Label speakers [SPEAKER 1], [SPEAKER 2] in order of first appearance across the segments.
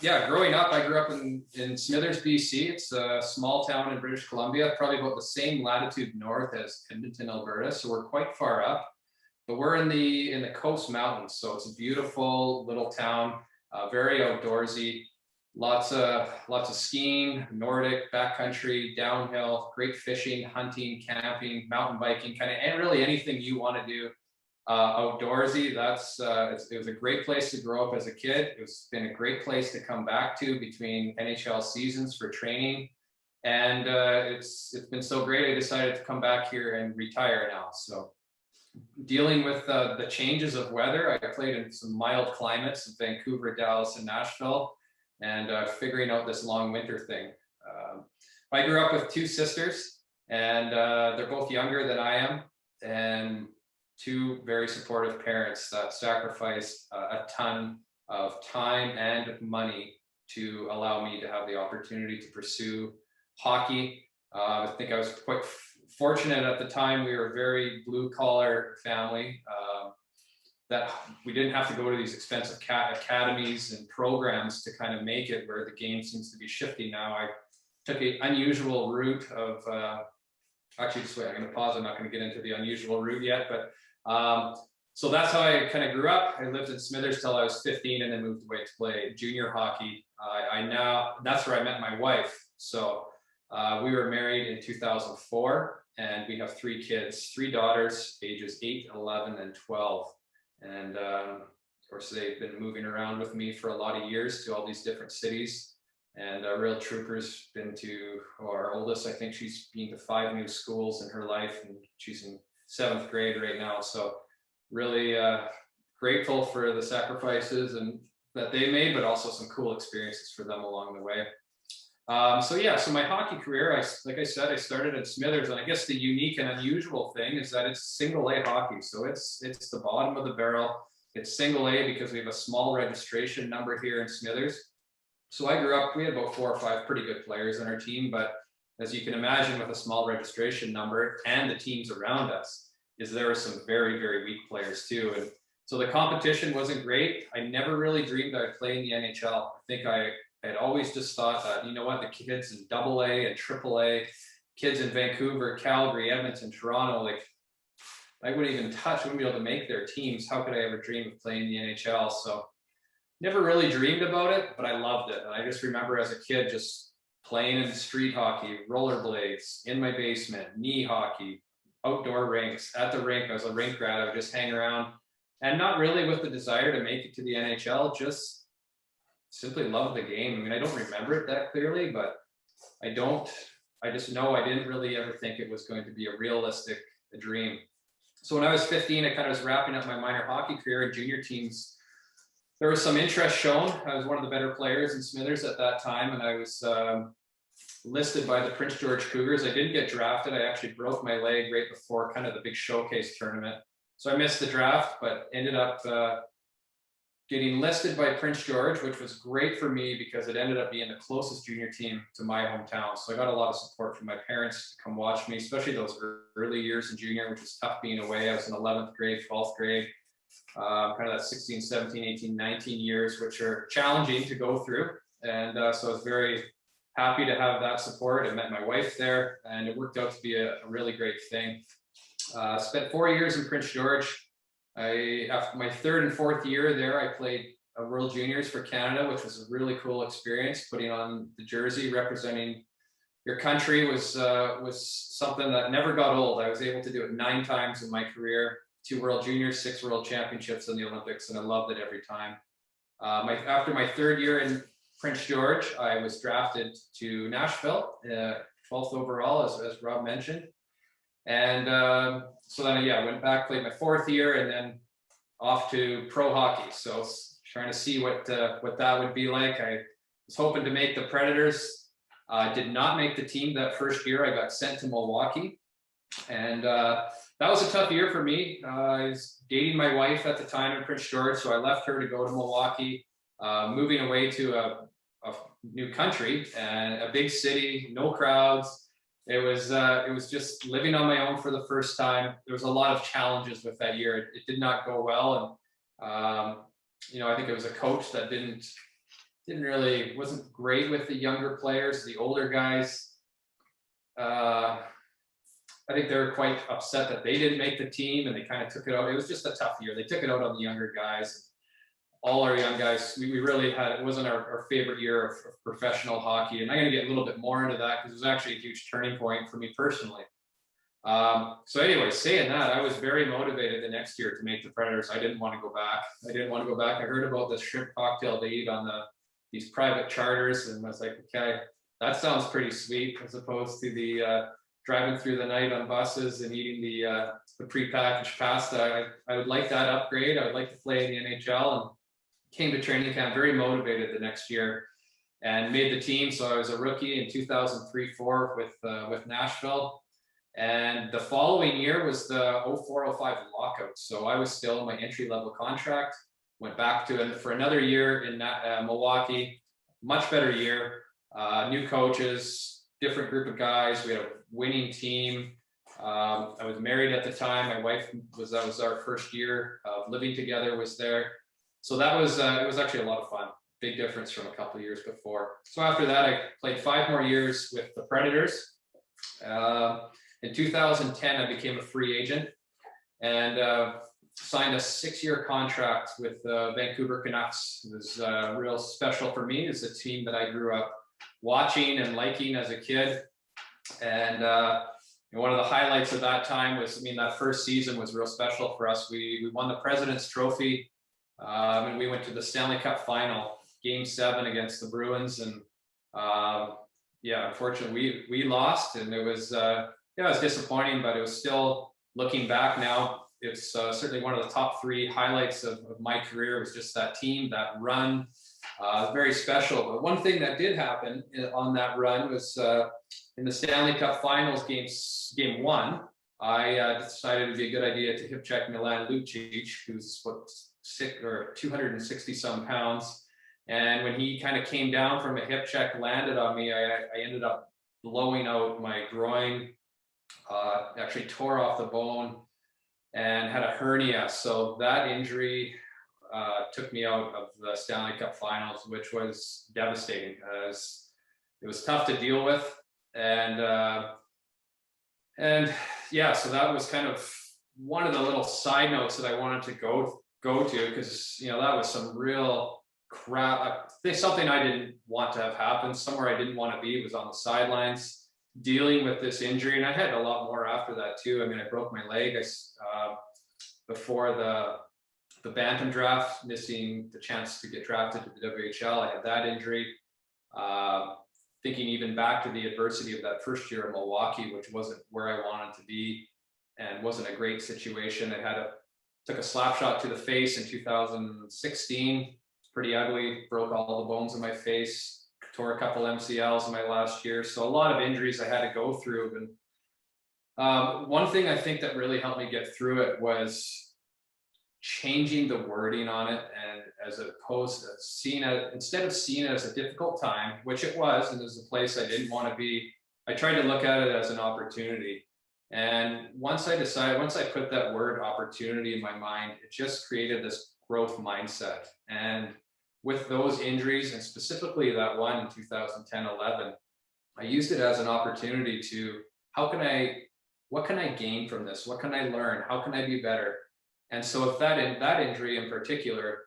[SPEAKER 1] Yeah, growing up, I grew up in Smithers, BC. It's a small town in British Columbia, probably about the same latitude north as Edmonton, Alberta. So we're quite far up, but we're in the Coast Mountains. So it's a beautiful little town, very outdoorsy. Lots of skiing, Nordic, backcountry, downhill, great fishing, hunting, camping, mountain biking, kind of, and really anything you want to do outdoorsy. It was a great place to grow up as a kid. It's been a great place to come back to between NHL seasons for training, and it's been so great. I decided to come back here and retire now. So dealing with the changes of weather, I played in some mild climates in Vancouver, Dallas, and Nashville, and figuring out this long winter thing. I grew up with two sisters, and they're both younger than I am, and two very supportive parents that sacrificed a ton of time and money to allow me to have the opportunity to pursue hockey. I think I was quite fortunate at the time. We were a very blue-collar family, that we didn't have to go to these expensive academies and programs to kind of make it, where the game seems to be shifting now. I took an unusual route of, actually, just wait, I'm going to pause. I'm not going to get into the unusual route yet, but so that's how I kind of grew up. I lived in Smithers till I was 15 and then moved away to play junior hockey. That's where I met my wife. So we were married in 2004, and we have three kids, three daughters, ages 8, 11, and 12. And of course, they've been moving around with me for a lot of years to all these different cities. And real troopers, been to, our oldest, I think she's been to 5 new schools in her life, and she's in 7th grade right now. So really grateful for the sacrifices and that they made, but also some cool experiences for them along the way. So my hockey career, like I said, I started at Smithers, and I guess the unique and unusual thing is that it's single A hockey. So it's the bottom of the barrel. It's single A because we have a small registration number here in Smithers. So I grew up, we had about 4 or 5 pretty good players on our team, but as you can imagine, with a small registration number and the teams around us, there were some very, very weak players too. And so the competition wasn't great. I never really dreamed I'd play in the NHL. I think I had always just thought that, you know what, the kids in AA and AAA, kids in Vancouver, Calgary, Edmonton, Toronto, like I wouldn't be able to make their teams. How could I ever dream of playing the NHL? So never really dreamed about it, but I loved it. And I just remember as a kid just playing in street hockey, rollerblades, in my basement, knee hockey, outdoor rinks, at the rink. I was a rink rat. I would just hang around, and not really with the desire to make it to the NHL, just simply loved the game. I mean, I don't remember it that clearly, but I just know I didn't really ever think it was going to be a realistic dream. So when I was 15, I kind of was wrapping up my minor hockey career in junior teams. There was some interest shown. I was one of the better players in Smithers at that time, and I was listed by the Prince George Cougars. I didn't get drafted. I actually broke my leg right before kind of the big showcase tournament. So I missed the draft, but ended up getting listed by Prince George, which was great for me because it ended up being the closest junior team to my hometown. So I got a lot of support from my parents to come watch me, especially those early years in junior, which was tough being away. I was in 11th grade, 12th grade, kind of that 16, 17, 18, 19 years, which are challenging to go through. And so I was very happy to have that support. I met my wife there, and it worked out to be a really great thing. Spent 4 years in Prince George. After my 3rd and 4th year there, I played World Juniors for Canada, which was a really cool experience. Putting on the jersey representing your country was something that never got old. I was able to do it 9 times in my career, 2 World Juniors, 6 World Championships in the Olympics, and I loved it every time. After my 3rd year in Prince George, I was drafted to Nashville, 12th overall, as Rob mentioned. And so then, I went back, played my 4th year, and then off to pro hockey. So trying to see what that would be like. I was hoping to make the Predators. Did not make the team that first year. I got sent to Milwaukee, and that was a tough year for me. I was dating my wife at the time in Prince George, so I left her to go to Milwaukee, moving away to a new country and a big city, no crowds. It was just living on my own for the first time. There was a lot of challenges with that year. It did not go well, and I think it was a coach that didn't wasn't great with the younger players. The older guys, I think they were quite upset that they didn't make the team, and they kind of took it out. It was just a tough year. They took it out on the younger guys. All our young guys, we really had, it wasn't our favorite year of professional hockey. And I'm going to get a little bit more into that because it was actually a huge turning point for me personally. So anyway, saying that, I was very motivated the next year to make the Predators. I didn't want to go back. I heard about this shrimp cocktail they eat on these private charters, and I was like, okay, that sounds pretty sweet, as opposed to the driving through the night on buses and eating the prepackaged pasta. I would like that upgrade. I would like to play in the NHL, and came to training camp very motivated the next year and made the team. So I was a rookie in 2003-04 with Nashville. And the following year was the 04-05 lockout. So I was still in my entry-level contract, went back to it for another year in Milwaukee, much better year, new coaches, different group of guys. We had a winning team. I was married at the time. My wife that was our first year of living together, was there. So that was, it was actually a lot of fun. Big difference from a couple of years before. So after that, I played 5 more years with the Predators. In 2010, I became a free agent and signed a 6-year contract with Vancouver Canucks. It was real special for me. It's a team that I grew up watching and liking as a kid. And one of the highlights of that time was, that first season was real special for us. We won the President's Trophy. And we went to the Stanley Cup final, Game 7 against the Bruins, and unfortunately we lost, and it was it was disappointing, but it was still, looking back now, it's certainly one of the top 3 highlights of my career. It was just that team, that run, very special. But one thing that did happen on that run was in the Stanley Cup Finals, game 1, I decided it'd be a good idea to hip check Milan Lucic, who's 260 some pounds. And when he kind of came down from a hip check, landed on me, I ended up blowing out my groin, actually tore off the bone and had a hernia. So that injury took me out of the Stanley Cup Finals, which was devastating, as it was tough to deal with. And so that was kind of one of the little side notes that I wanted to go to, because that was some real crap. Something I didn't want to have happen. Somewhere I didn't want to be was on the sidelines dealing with this injury, and I had a lot more after that too. I broke my leg before the Bantam draft, missing the chance to get drafted to the WHL. I had that injury. Thinking even back to the adversity of that first year in Milwaukee, which wasn't where I wanted to be and wasn't a great situation. I took a slap shot to the face in 2016. It's pretty ugly, broke all the bones in my face, tore a couple MCLs in my last year. So a lot of injuries I had to go through. And one thing I think that really helped me get through it was changing the wording on it, and as opposed to instead of seeing it as a difficult time, which it was, and it was a place I didn't want to be, I tried to look at it as an opportunity. And once I put that word opportunity in my mind, it just created this growth mindset. And with those injuries, and specifically that one in 2010-11, I used it as an opportunity to, what can I gain from this? What can I learn? How can I be better? And so with that injury in particular,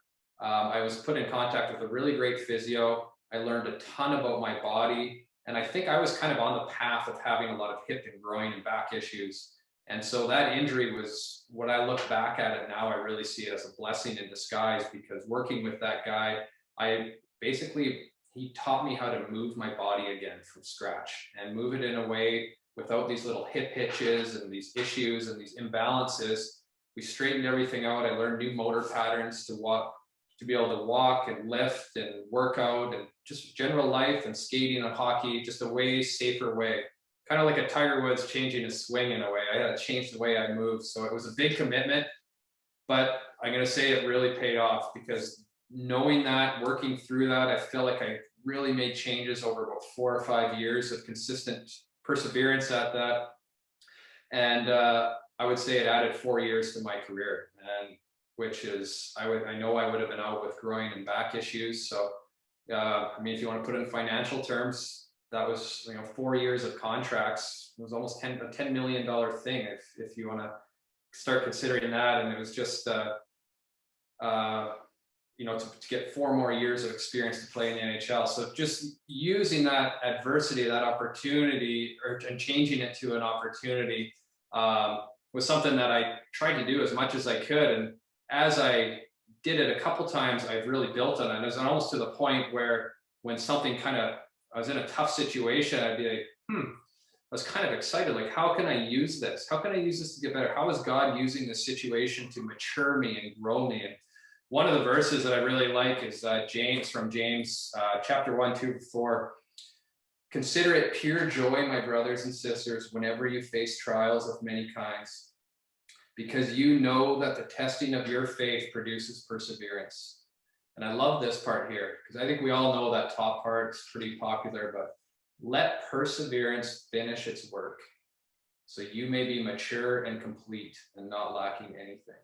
[SPEAKER 1] I was put in contact with a really great physio. I learned a ton about my body. And I think I was kind of on the path of having a lot of hip and groin and back issues. And so that injury was, when I look back at it now, I really see it as a blessing in disguise, because working with that guy, he taught me how to move my body again from scratch and move it in a way without these little hip hitches and these issues and these imbalances. We straightened everything out. I learned new motor patterns to be able to walk and lift and work out, and just general life and skating and hockey, just a way safer way. Kind of like a Tiger Woods changing his swing in a way. I had to change the way I moved. So it was a big commitment, but I'm going to say it really paid off, because knowing that, working through that, I feel like I really made changes over about 4 or 5 years of consistent perseverance at that. And I would say it added 4 years to my career, and which is, I know I would have been out with groin and back issues. So I mean, if you want to put it in financial terms, that was, 4 years of contracts. It was almost a $10 million thing, if you want to start considering that. And it was just, to get 4 more years of experience to play in the NHL. So just using that adversity, that opportunity, and changing it to an opportunity was something that I tried to do as much as I could. And as I did it a couple times, I've really built on it. And it was almost to the point where when something I was in a tough situation, I'd be like, I was kind of excited. Like, how can I use this? How can I use this to get better? How is God using this situation to mature me and grow me? And one of the verses that I really like is James chapter 1, 2, 4. Consider it pure joy, my brothers and sisters, whenever you face trials of many kinds, because you know that the testing of your faith produces perseverance. And I love this part here, because I think we all know that top part is pretty popular, but let perseverance finish its work, so you may be mature and complete and not lacking anything.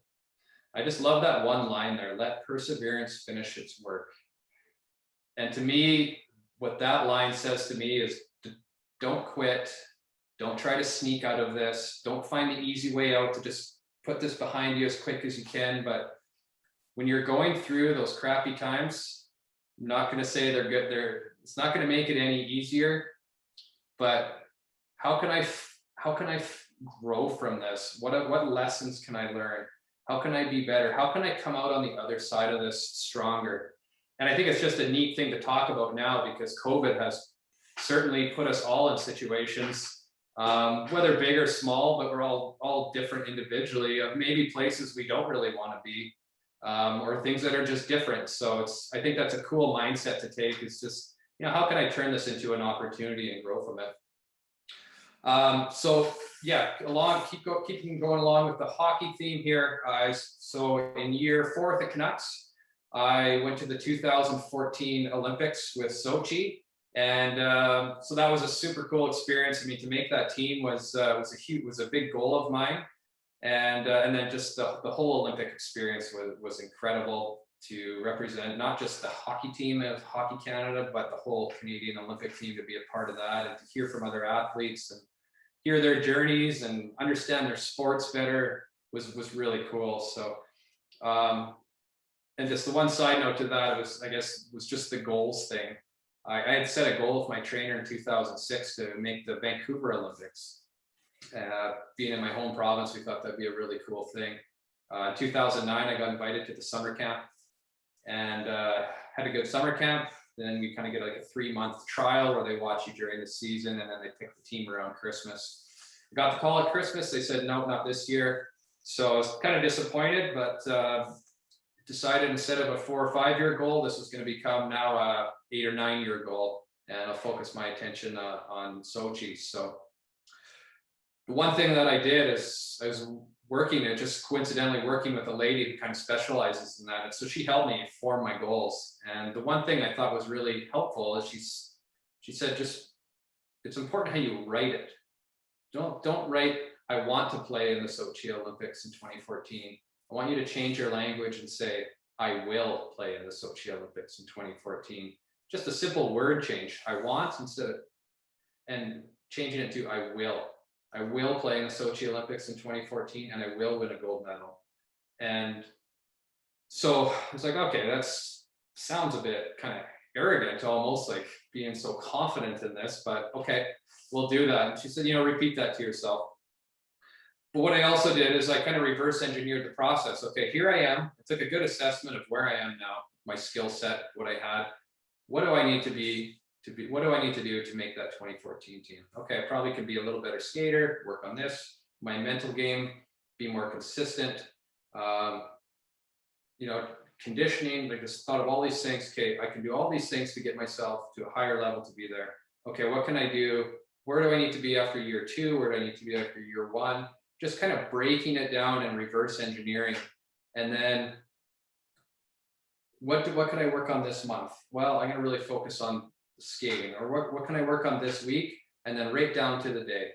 [SPEAKER 1] I just love that one line there, let perseverance finish its work. And to me, what that line says to me is, don't quit. Don't try to sneak out of this. Don't find the easy way out to just put this behind you as quick as you can. But when you're going through those crappy times, I'm not going to say they're good. It's not going to make it any easier. But how can I grow from this? What lessons can I learn? How can I be better? How can I come out on the other side of this stronger? And I think it's just a neat thing to talk about now, because COVID has certainly put us all in situations, whether big or small, but we're all different individually, of maybe places we don't really want to be, or things that are just different. So I think that's a cool mindset to take. It's just, how can I turn this into an opportunity and grow from it? So yeah, keeping going along with the hockey theme here. So in year 4 at the Canucks, I went to the 2014 Olympics with Sochi, and so that was a super cool experience. I mean, to make that team was a big goal of mine, and then just the whole Olympic experience was incredible, to represent not just the hockey team of Hockey Canada, but the whole Canadian Olympic team, to be a part of that and to hear from other athletes and hear their journeys and understand their sports better was really cool. So, and just the one side note to that was just the goals thing. I had set a goal with my trainer in 2006 to make the Vancouver Olympics. Being in my home province, we thought that'd be a really cool thing. In 2009, I got invited to the summer camp, and had a good summer camp. Then we kind of get like a 3-month trial where they watch you during the season, and then they pick the team around Christmas. I got the call at Christmas. They said, no, not this year. So I was kind of disappointed, but decided instead of a 4 or 5 year goal, this was going to become now a 8 or 9 year goal. And I'll focus my attention on Sochi. So the one thing that I did is I was just coincidentally working with a lady who kind of specializes in that. And so she helped me form my goals. And the one thing I thought was really helpful is she said, it's important how you write it. Don't write, I want to play in the Sochi Olympics in 2014. I want you to change your language and say, I will play in the Sochi Olympics in 2014. Just a simple word change. I want and changing it to I will. I will play in the Sochi Olympics in 2014, and I will win a gold medal. And so I was like, okay, that sounds a bit kind of arrogant, almost like being so confident in this, but okay, we'll do that. And she said, repeat that to yourself. But what I also did is I kind of reverse engineered the process. Okay, here I am. I took a good assessment of where I am now, my skill set, what I had. What do I need to what do I need to do to make that 2014 team? Okay, I probably can be a little better skater, work on this, my mental game, be more consistent, conditioning. I just thought of all these things. Okay, I can do all these things to get myself to a higher level to be there. Okay, what can I do? Where do I need to be after year 2? Where do I need to be after year 1? Just kind of breaking it down and reverse engineering. And then what can I work on this month? Well, I'm going to really focus on skating. Or what can I work on this week? And then right down to the day.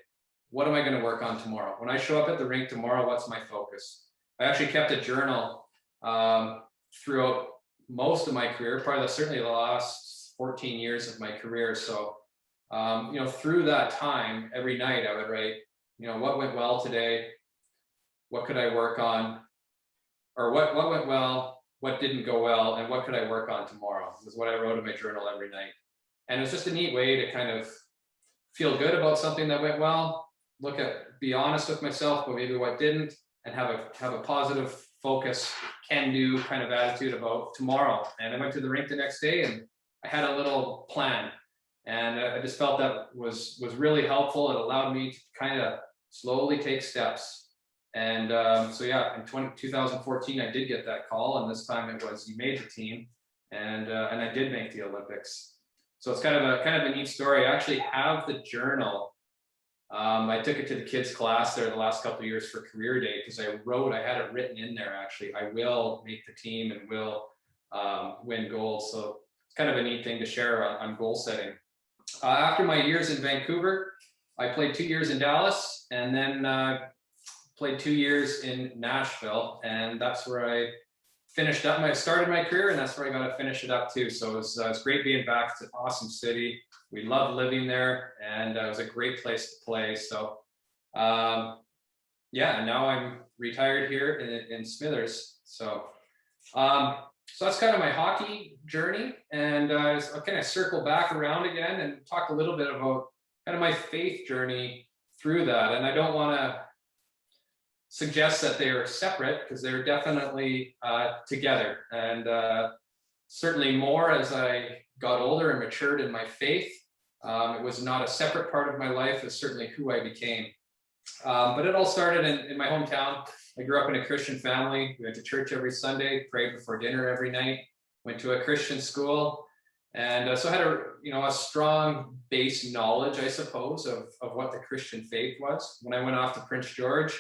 [SPEAKER 1] What am I going to work on tomorrow? When I show up at the rink tomorrow, what's my focus? I actually kept a journal throughout most of my career, certainly the last 14 years of my career. So, through that time, every night I would write, what went well today? What could I work on? Or what went well? What didn't go well? And what could I work on tomorrow? Was what I wrote in my journal every night. And it was just a neat way to kind of feel good about something that went well, be honest with myself, but maybe what didn't, and have a positive focus, can-do kind of attitude about tomorrow. And I went to the rink the next day and I had a little plan. And I just felt that was really helpful. It allowed me to kind of slowly take steps. And in 2014, I did get that call, and this time it was, you made the team, and I did make the Olympics. So it's kind of a neat story. I actually have the journal. I took it to the kids' class there the last couple of years for career day, because I had it written in there actually, I will make the team and will win gold. So it's kind of a neat thing to share on goal setting. After my years in Vancouver, I played 2 years in Dallas, and then played 2 years in Nashville, and that's where I finished up. I started my career, and that's where I got to finish it up too. So it was great being back. It's an awesome city. We loved living there, and it was a great place to play. So now I'm retired here in Smithers. So that's kind of my hockey journey, and I'll kind of circle back around again and talk a little bit about kind of my faith journey through that. And I don't want to suggest that they are separate, because they're definitely together, and certainly more as I got older and matured in my faith. It was not a separate part of my life. It's certainly who I became. But it all started in my hometown. I grew up in a Christian family. We went to church every Sunday, prayed before dinner every night, went to a Christian school, and so I had a strong base knowledge, I suppose, of what the Christian faith was. When I went off to Prince George,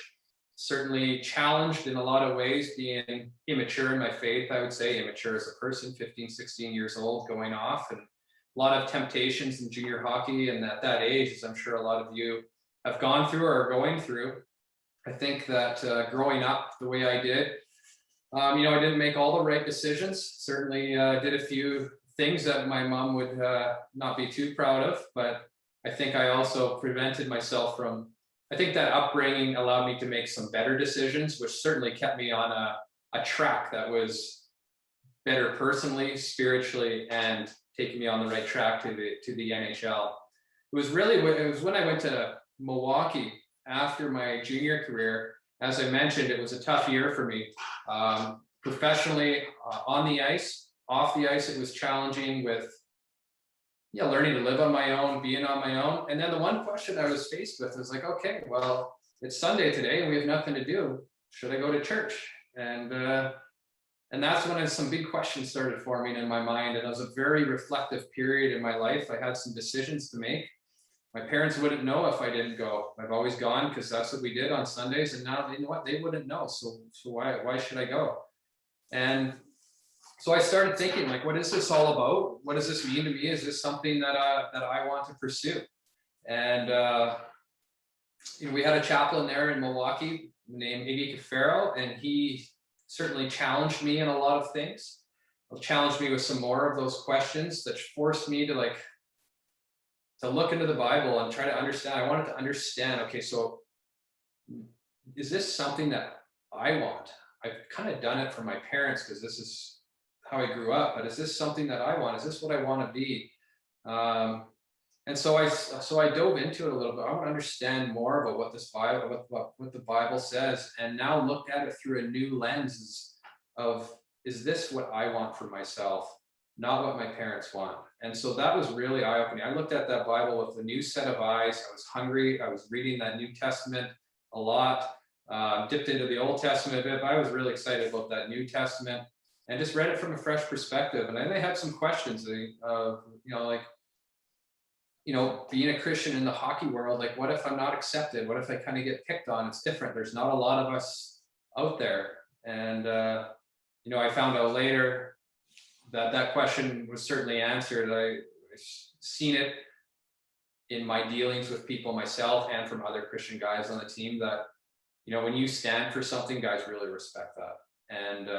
[SPEAKER 1] certainly challenged in a lot of ways, being immature in my faith, I would say, immature as a person, 15, 16 years old, going off, and a lot of temptations in junior hockey. And at that age, as I'm sure a lot of you have gone through or are going through, I think that growing up the way I did, I didn't make all the right decisions. Certainly did a few things that my mom would not be too proud of, but I think I also prevented myself from, I think that upbringing allowed me to make some better decisions, which certainly kept me on a track that was better personally, spiritually, and taking me on the right track to the NHL. It was when I went to Milwaukee after my junior career. As I mentioned, it was a tough year for me. Professionally, on the ice, off the ice, it was challenging with learning to live on my own, being on my own. And then the one question I was faced with was like, okay, well, it's Sunday today and we have nothing to do. Should I go to church? And that's when some big questions started forming in my mind. And it was a very reflective period in my life. I had some decisions to make. My parents wouldn't know if I didn't go. I've always gone because that's what we did on Sundays. And now, you know what, they wouldn't know. So why should I go? And so I started thinking, like, what is this all about? What does this mean to me? Is this something that I want to pursue? And we had a chaplain there in Milwaukee named Iggy Cafaro, and he certainly challenged me in a lot of things. He challenged me with some more of those questions that forced me to look into the Bible and try to understand. I wanted to understand, okay, so is this something that I want? I've kind of done it for my parents because this is how I grew up, but is this something that I want? Is this what I want to be? And so I dove into it a little bit. I want to understand more about what this Bible, what the Bible says, and now look at it through a new lens of, is this what I want for myself, not what my parents want? And so that was really eye-opening. I looked at that Bible with a new set of eyes. I was hungry. I was reading that New Testament a lot, dipped into the Old Testament a bit, but I was really excited about that New Testament and just read it from a fresh perspective. And then I had some questions, being a Christian in the hockey world, like, what if I'm not accepted? What if I kind of get picked on? It's different. There's not a lot of us out there. And, I found out later that question was certainly answered. I've seen it in my dealings with people myself and from other Christian guys on the team that, when you stand for something, guys really respect that. And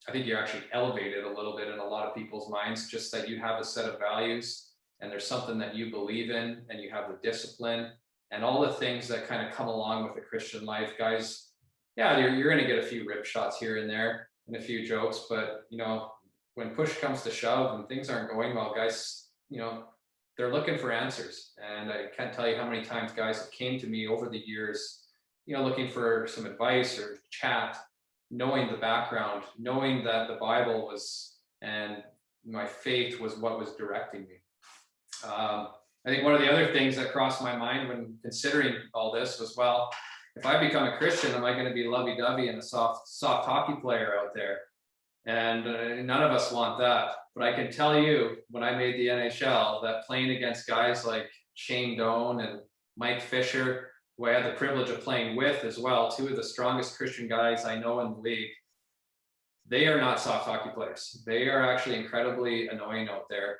[SPEAKER 1] I think you're actually elevated a little bit in a lot of people's minds, just that you have a set of values and there's something that you believe in and you have the discipline and all the things that kind of come along with the Christian life, guys. Yeah, you're going to get a few rip shots here and there and a few jokes, but you know, when push comes to shove and things aren't going well, guys, you know, they're looking for answers. And I can't tell you how many times guys have came to me over the years, you know, looking for some advice or chat, knowing the background, knowing that the Bible was, and my faith was what was directing me. I think one of the other things that crossed my mind when considering all this was, well, if I become a Christian, am I going to be lovey-dovey and a soft hockey player out there? And none of us want that. But I can tell you, when I made the NHL, that playing against guys like Shane Doan and Mike Fisher, who I had the privilege of playing with as well, two of the strongest Christian guys I know in the league, they are not soft hockey players. They are actually incredibly annoying out there.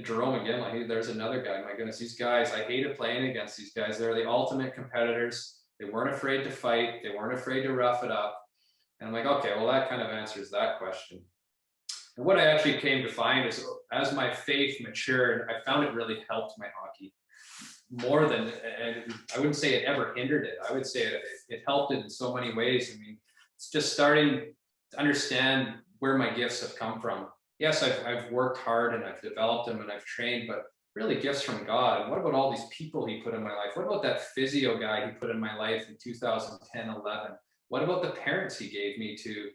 [SPEAKER 1] Jerome again, there's another guy. My goodness, these guys, I hated playing against these guys. They're the ultimate competitors. They weren't afraid to fight. They weren't afraid to rough it up. And I'm like, okay, well, that kind of answers that question. And what I actually came to find is, as my faith matured, I found it really helped my hockey more than, and I wouldn't say it ever hindered it. I would say it helped it in so many ways. I mean, it's just starting to understand where my gifts have come from. Yes, I've worked hard and I've developed them and I've trained, but really gifts from God. And what about all these people he put in my life? What about that physio guy he put in my life in 2010, 11? What about the parents he gave me to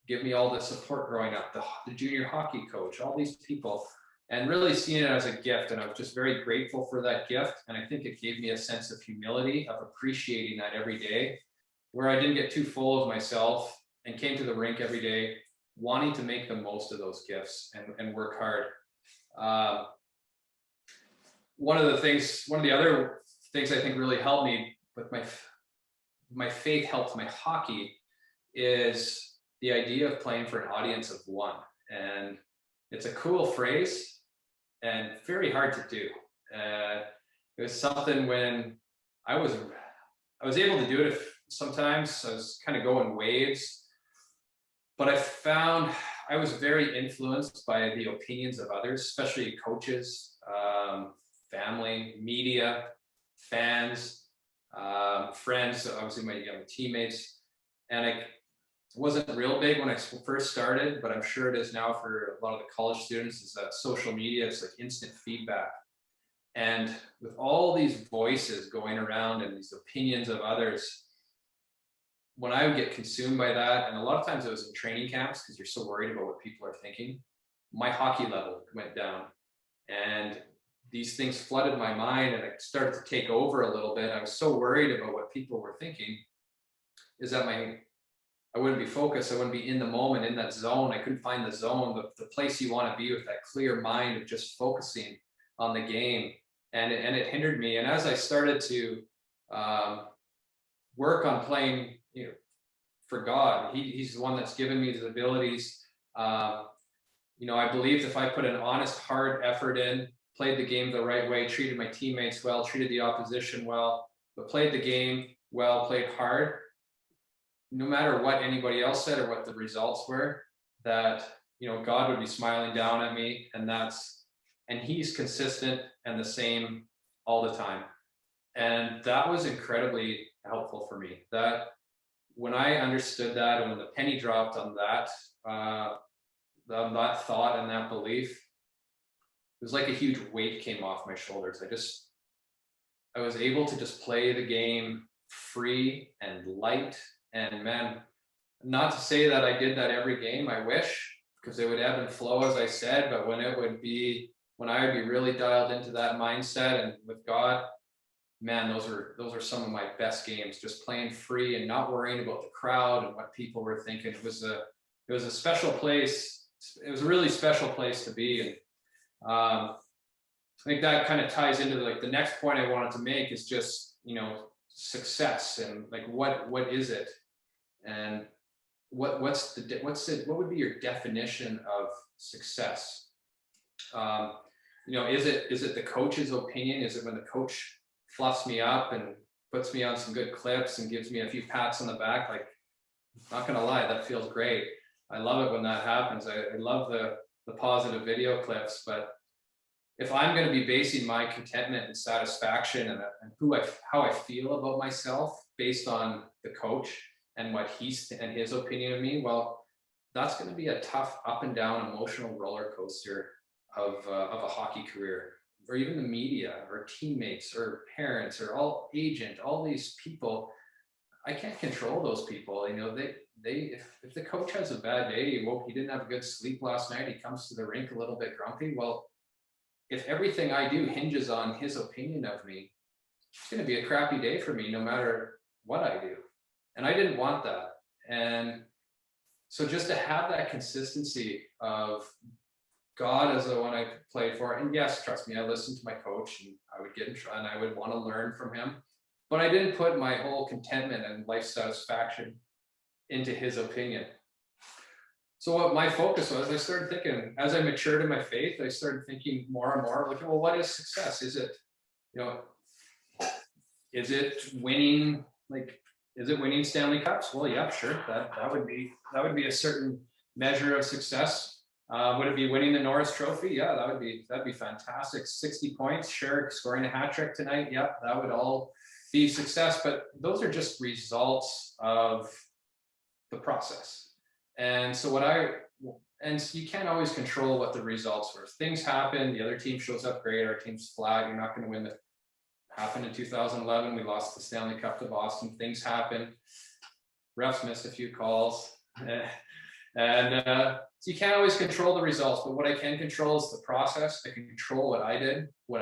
[SPEAKER 1] give me all the support growing up, the junior hockey coach, all these people, and really seeing it as a gift. And I was just very grateful for that gift. And I think it gave me a sense of humility, of appreciating that every day, where I didn't get too full of myself and came to the rink every day wanting to make the most of those gifts and work hard. One of the other things I think really helped me with my faith helped my hockey is the idea of playing for an audience of one. And it's a cool phrase and very hard to do. It was something when I was able to do it sometimes. I was kind of going waves, but I found I was very influenced by the opinions of others, especially coaches, family, media, fans, friends, obviously my teammates. And it wasn't real big when I first started, but I'm sure it is now for a lot of the college students, is that social media is like instant feedback. And with all these voices going around and these opinions of others, when I would get consumed by that, and a lot of times it was in training camps because you're so worried about what people are thinking, my hockey level went down. And these things flooded my mind and it started to take over a little bit. I was so worried about what people were thinking, is that I wouldn't be focused. I wouldn't be in the moment, in that zone. I couldn't find the zone, the place you want to be with that clear mind of just focusing on the game. And it hindered me. And as I started to work on playing, for God, he's the one that's given me the abilities. I believed if I put an honest, hard effort in, played the game the right way, treated my teammates well, treated the opposition well, but played the game well, played hard, no matter what anybody else said or what the results were, that, God would be smiling down at me. And he's consistent and the same all the time. And that was incredibly helpful for me. That when I understood that, and when the penny dropped on that thought and that belief, it was like a huge weight came off my shoulders. I was able to just play the game free and light. And man, not to say that I did that every game, I wish, because it would ebb and flow, as I said, but when I would be really dialed into that mindset and with God, man, those are some of my best games, just playing free and not worrying about the crowd and what people were thinking. It was a special place. It was a really special place to be. And I think that kind of ties into the next point I wanted to make is just, success and what is it? And what would be your definition of success? Is it the coach's opinion? Is it when the coach fluffs me up and puts me on some good clips and gives me a few pats on the back? Not gonna lie, that feels great. I love it when that happens. I love the positive video clips, but if I'm going to be basing my contentment and satisfaction and how I feel about myself based on the coach and what and his opinion of me, well, that's going to be a tough up and down emotional roller coaster of a hockey career, or even the media or teammates or parents or all these people. I can't control those people. You know, if the coach has a bad day, he didn't have a good sleep last night, he comes to the rink a little bit grumpy. Well, if everything I do hinges on his opinion of me, it's going to be a crappy day for me no matter what I do. And I didn't want that. And so just to have that consistency of God as the one I played for, and yes, trust me, I listened to my coach, and I would get in trouble and I would want to learn from him, but I didn't put my whole contentment and life satisfaction into his opinion. So what my focus was, I started thinking, as I matured in my faith, I started thinking more and more, like, well, what is success? Is it, you know, is it winning, winning Stanley Cups? Well, yeah, sure. That would be a certain measure of success. Would it be winning the Norris Trophy? Yeah, that'd be fantastic. 60 points, sure. Scoring a hat trick tonight, yeah, that would all be success. But those are just results of the process. And so you can't always control what the results were. Things happen, the other team shows up great, our team's flat, you're not going to win. That happened in 2011, we lost the Stanley Cup to Boston. Things happen, refs missed a few calls, and so you can't always control the results, but what I can control is the process. I can control what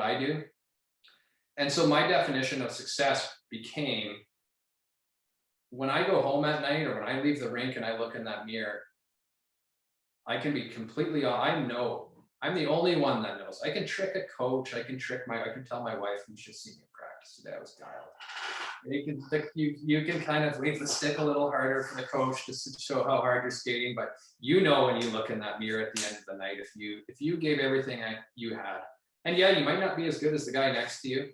[SPEAKER 1] I do. And so my definition of success became, when I go home at night or when I leave the rink and I look in that mirror, I can be I know I'm the only one that knows. I can trick a coach. I can tell my wife, you should see me in practice today, I was dialed. You can kind of leave the stick a little harder for the coach just to show how hard you're skating, but you know when you look in that mirror at the end of the night, if you gave everything you had, and yeah, you might not be as good as the guy next to you,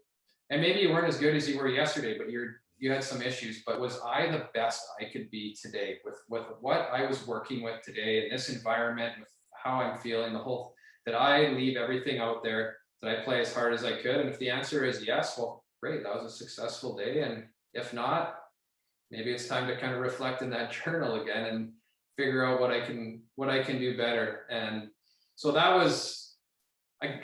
[SPEAKER 1] and maybe you weren't as good as you were yesterday, but you had some issues, but was I the best I could be today with what I was working with today in this environment, with how I'm feeling, that I leave everything out there, that I play as hard as I could? And if the answer is yes, well, great, that was a successful day. And if not, maybe it's time to kind of reflect in that journal again and figure out what I can do better. And so that was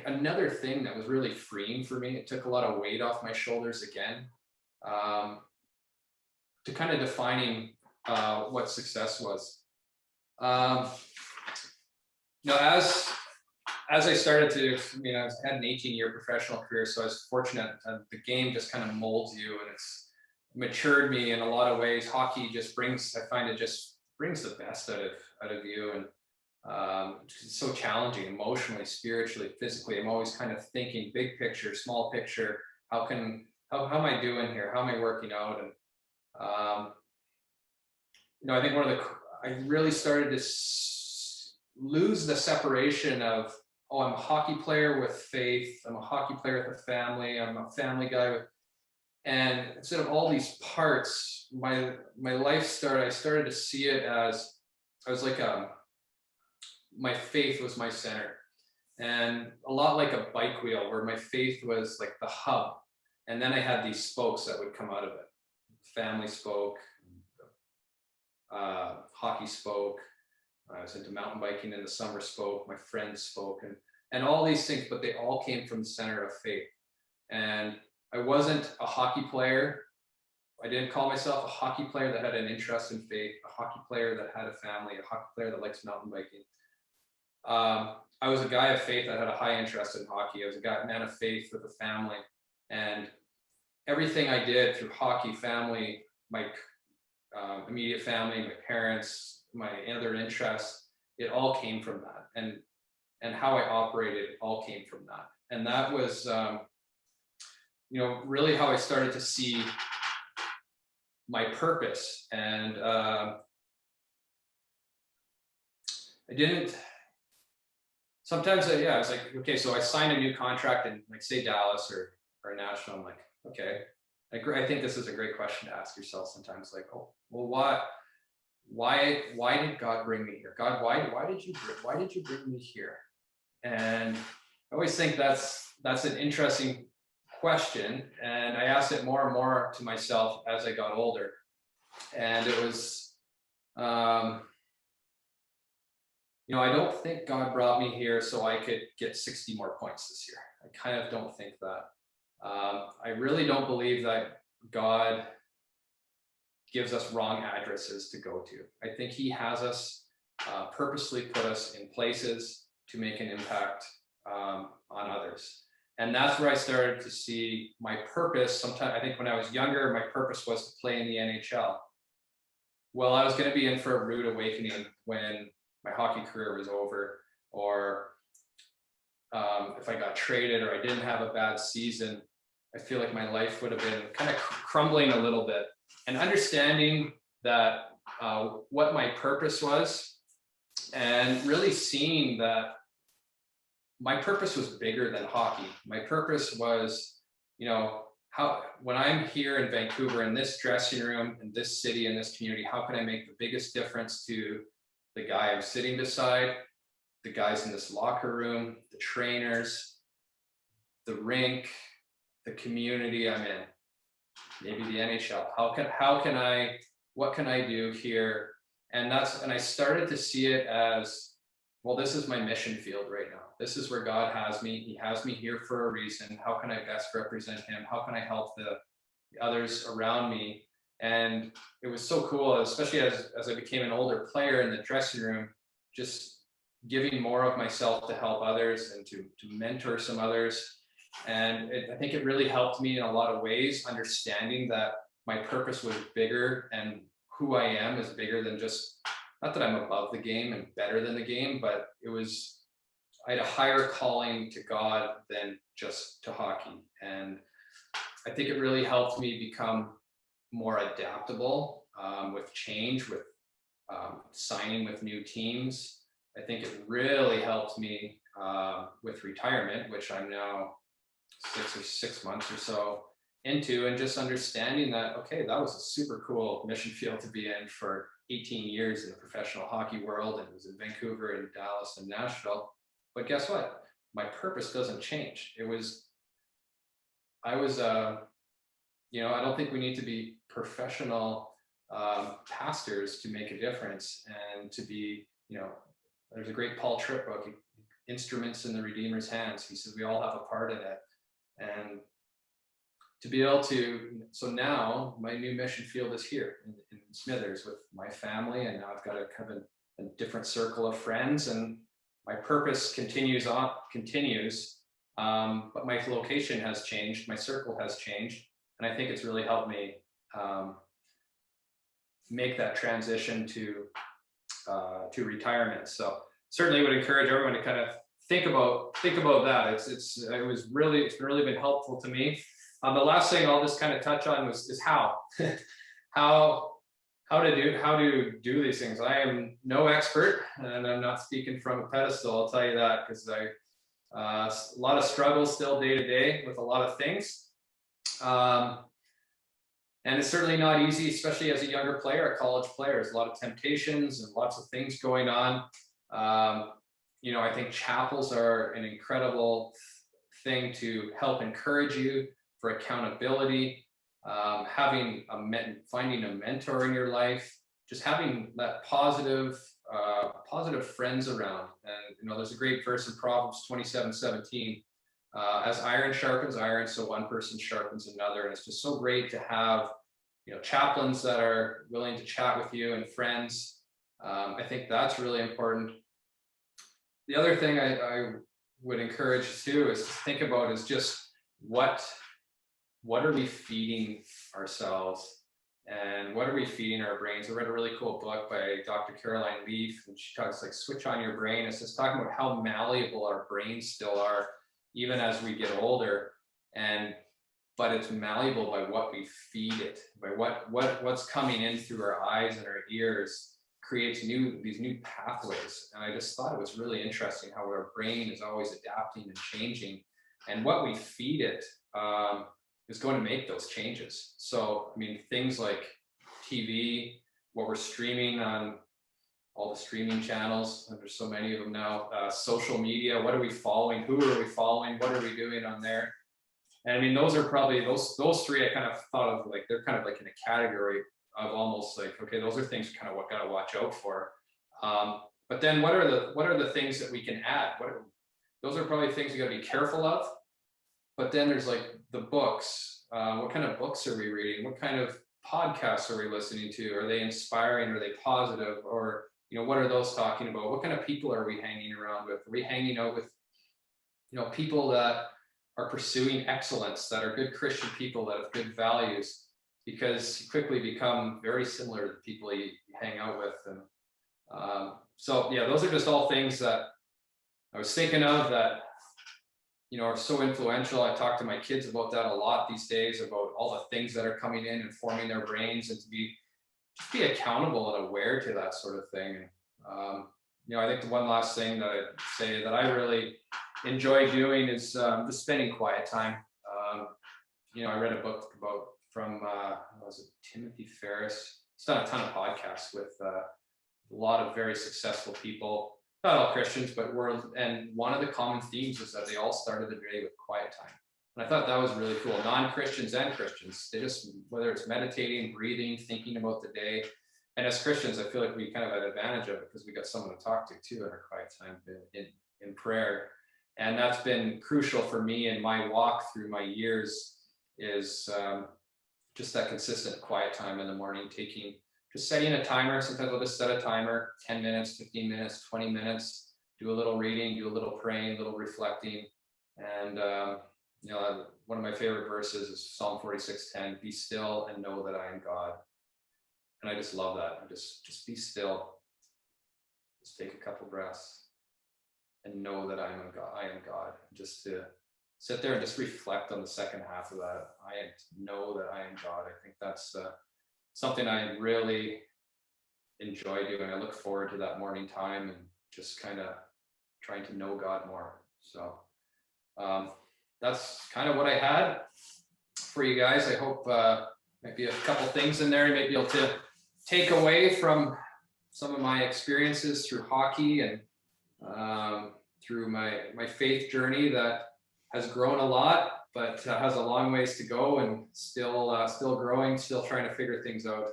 [SPEAKER 1] another thing that was really freeing for me. It took a lot of weight off my shoulders again, to kind of defining what success was. As I started to, I had an 18-year professional career, so I was fortunate. The game just kind of molds you, and it's matured me in a lot of ways. Hockey just brings the best out of you, and it's so challenging emotionally, spiritually, physically. I'm always kind of thinking big picture, small picture. How am I doing here? How am I working out? And I think I really started to lose the separation of, oh, I'm a hockey player with faith, I'm a hockey player with a family, I'm a family guy and instead of all these parts, my life I started to see it as, I was like, my faith was my center, and a lot like a bike wheel where my faith was like the hub. And then I had these spokes that would come out of it. Family spoke, hockey spoke. I was into mountain biking in the summer spoke, my friends spoke, and all these things, but they all came from the center of faith. And I wasn't a hockey player. I didn't call myself a hockey player that had an interest in faith, a hockey player that had a family, a hockey player that likes mountain biking. I was a guy of faith that had a high interest in hockey. I was a man of faith with a family. And everything I did through hockey, family, my immediate family, my parents, my other interests, it all came from that. And how I operated all came from that. And that was, really how I started to see my purpose. And sometimes I was like, okay, so I signed a new contract in, like, say Dallas or Nashville. I'm like, okay, I think this is a great question to ask yourself sometimes, like, oh, well, why did God bring me here? God, why did you bring me here? And I always think that's an interesting question, and I asked it more and more to myself as I got older. And it was, I don't think God brought me here so I could get 60 more points this year. I kind of don't think that. I really don't believe that God gives us wrong addresses to go to. I think he has us purposely put us in places to make an impact on others. And that's where I started to see my purpose. Sometimes, I think when I was younger, my purpose was to play in the NHL. Well, I was going to be in for a rude awakening when my hockey career was over, or if I got traded or I didn't have a bad season, I feel like my life would have been kind of crumbling a little bit. And understanding that what my purpose was, and really seeing that my purpose was bigger than hockey. My purpose was, how, when I'm here in Vancouver, in this dressing room, in this city, in this community, how can I make the biggest difference to the guy I'm sitting beside, the guys in this locker room, the trainers, the rink, the community I'm in, maybe the NHL. What can I do here? And I started to see it as, well, this is my mission field right now. This is where God has me. He has me here for a reason. How can I best represent him? How can I help the others around me? And it was so cool, especially as I became an older player in the dressing room, just giving more of myself to help others and to mentor some others. And I think it really helped me in a lot of ways, understanding that my purpose was bigger and who I am is bigger than just, not that I'm above the game and better than the game, but I had a higher calling to God than just to hockey. And I think it really helped me become more adaptable with change, with signing with new teams. I think it really helped me with retirement, which I'm now 6 months or so into, and just understanding that, okay, that was a super cool mission field to be in for 18 years in the professional hockey world, and it was in Vancouver and Dallas and Nashville. But guess what? My purpose doesn't change. I don't think we need to be professional pastors to make a difference, and to be, there's a great Paul Tripp book, Instruments in the Redeemer's Hands. He says we all have a part in it. And to be able to, so now my new mission field is here in Smithers with my family, and now I've got a kind of a different circle of friends, and my purpose continues, but my location has changed, my circle has changed, and I think it's really helped me make that transition to retirement. So certainly would encourage everyone to kind of think about that. It's really been helpful to me. The last thing I'll just kind of touch on is how to do these things. I am no expert, and I'm not speaking from a pedestal, I'll tell you that, because a lot of struggles still day to day with a lot of things. And it's certainly not easy, especially as a younger player, a college player. There's a lot of temptations and lots of things going on. I think chapels are an incredible thing to help encourage you for accountability, finding a mentor in your life, just having that positive friends around. And there's a great verse in Proverbs 27:17. As iron sharpens iron, so one person sharpens another. And it's just so great to have, chaplains that are willing to chat with you, and friends. I think that's really important. The other thing I would encourage too is to think about is just what are we feeding ourselves, and what are we feeding our brains? I read a really cool book by Dr. Caroline Leaf, and she talks like Switch on Your Brain. It's just talking about how malleable our brains still are, even as we get older, but it's malleable by what we feed it, by what's coming in through our eyes and our ears creates these new pathways. And I just thought it was really interesting how our brain is always adapting and changing, and what we feed it is going to make those changes. So, things like TV, what we're streaming on all the streaming channels, and there's so many of them now. Social media, what are we following? Who are we following? What are we doing on there? And I mean, those are probably those three I kind of thought of like they're kind of like in a category of almost like, okay, those are things kind of what got to watch out for. But then what are the things that we can add? Those are probably things you got to be careful of. But then there's like the books. What kind of books are we reading? What kind of podcasts are we listening to? Are they inspiring? Are they positive? Or, what are those talking about? What kind of people are we hanging around with? Are we hanging out with, people that are pursuing excellence, that are good Christian people, that have good values? Because you quickly become very similar to the people you hang out with. And so, yeah, those are just all things that I was thinking of that, are so influential. I talk to my kids about that a lot these days, about all the things that are coming in and forming their brains, and to be accountable and aware to that sort of thing. And, I think the one last thing that I'd say that I really enjoy doing is just spending quiet time. I read a book from was it Timothy Ferriss? He's done a ton of podcasts with a lot of very successful people, not all Christians, but and one of the common themes is that they all started the day with quiet time. And I thought that was really cool. Non-Christians and Christians, they just, whether it's meditating, breathing, thinking about the day. And as Christians, I feel like we kind of had advantage of it because we got someone to talk to too in our quiet time in prayer. And that's been crucial for me in my walk through my years, is just that consistent quiet time in the morning, just setting a timer. Sometimes I'll just set a timer, 10 minutes, 15 minutes, 20 minutes, do a little reading, do a little praying, a little reflecting. And, one of my favorite verses is Psalm 46:10, be still and know that I am God. And I just love that. Just be still. Just take a couple breaths and know that I am God. Just to sit there and just reflect on the second half of that. I know that I am God. I think that's something I really enjoy doing. I look forward to that morning time and just kind of trying to know God more. So that's kind of what I had for you guys. I hope maybe a couple things in there you may be able to take away from some of my experiences through hockey and through my faith journey that has grown a lot, but has a long ways to go, and still growing, still trying to figure things out.